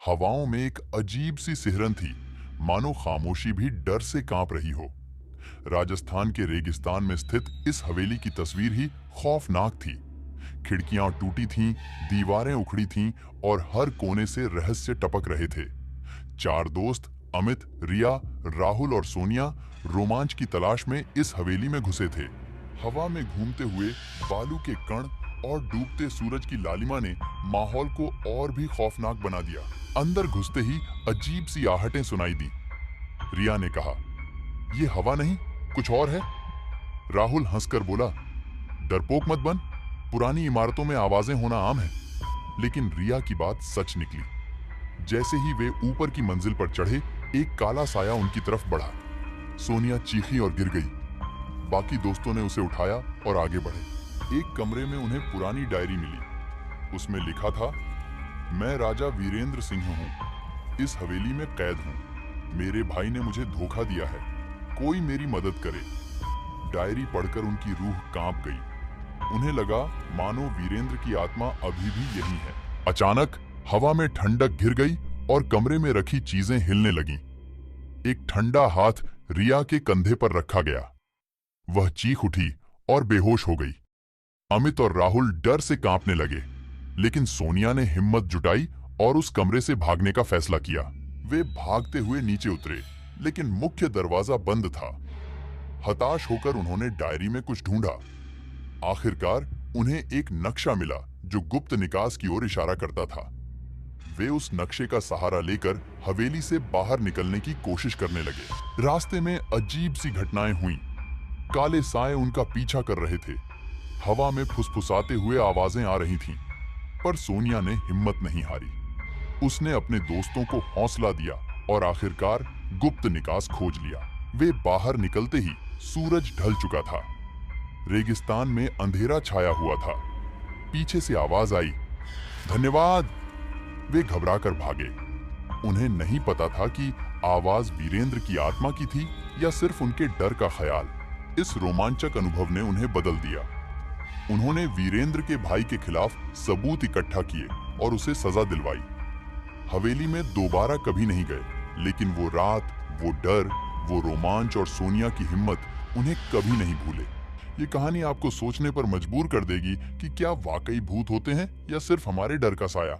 हवाओं में एक अजीब सी सिहरन थी, मानो खामोशी भी डर से कांप रही हो। राजस्थान के रेगिस्तान में स्थित इस हवेली की तस्वीर ही खौफनाक थी। खिड़कियां टूटी थीं, दीवारें उखड़ी थीं और हर कोने से रहस्य टपक रहे थे। चार दोस्त अमित, रिया, राहुल और सोनिया रोमांच की तलाश में इस हवेली में घुसे थे। हवा में घूमते हुए बालू के कण और डूबते सूरज की लालिमा ने माहौल को और भी खौफनाक बना दिया। अंदर घुसते ही अजीब सी आहटें सुनाई दी। रिया ने कहा, ये हवा नहीं, कुछ और है। राहुल हंसकर बोला, डरपोक मत बन, पुरानी इमारतों में आवाजें होना आम है। लेकिन रिया की बात सच निकली। जैसे ही वे ऊपर की मंजिल पर चढ़े, एक काला साया उनकी तरफ बढ़ा। सोनिया चीखी और गिर गई। बाकी दोस्तों ने उसे उठाया और आगे बढ़े। एक कमरे में उन्हें पुरानी डायरी मिली। उसमें लिखा था, मैं राजा वीरेंद्र सिंह हूँ, इस हवेली में कैद हूँ। मेरे भाई ने मुझे धोखा दिया है, कोई मेरी मदद करे। डायरी पढ़कर उनकी रूह कांप गई। उन्हें लगा मानो वीरेंद्र की आत्मा अभी भी यही है। अचानक हवा में ठंडक घिर गई और कमरे में रखी चीजें हिलने लगीं। एक ठंडा हाथ रिया के कंधे पर रखा गया। वह चीख उठी और बेहोश हो गई। अमित और राहुल डर से कांपने लगे, लेकिन सोनिया ने हिम्मत जुटाई और उस कमरे से भागने का फैसला किया। वे भागते हुए नीचे उतरे, लेकिन मुख्य दरवाजा बंद था। हताश होकर उन्होंने डायरी में कुछ ढूंढा। आखिरकार उन्हें एक नक्शा मिला जो गुप्त निकास की ओर इशारा करता था। वे उस नक्शे का सहारा लेकर हवेली से बाहर निकलने की कोशिश करने लगे। रास्ते में अजीब सी घटनाएं हुईं। काले साए उनका पीछा कर रहे थे। हवा में फुसफुसाते हुए आवाजें आ रही थीं, पर सोनिया ने हिम्मत नहीं हारी। उसने अपने दोस्तों को हौसला दिया और आखिरकार गुप्त निकास खोज लिया। वे बाहर निकलते ही सूरज ढल चुका था। रेगिस्तान में अंधेरा छाया हुआ था। पीछे से आवाज आई, धन्यवाद। वे घबराकर भागे। उन्हें नहीं पता था कि आवाज वीरेंद्र की आत्मा की थी या सिर्फ उनके डर का ख्याल। इस रोमांचक अनुभव ने उन्हें बदल दिया। उन्होंने वीरेंद्र के भाई के खिलाफ सबूत इकट्ठा किए और उसे सजा दिलवाई। हवेली में दोबारा कभी नहीं गए, लेकिन वो रात, वो डर, वो रोमांच और सोनिया की हिम्मत उन्हें कभी नहीं भूले। ये कहानी आपको सोचने पर मजबूर कर देगी कि क्या वाकई भूत होते हैं या सिर्फ हमारे डर का साया।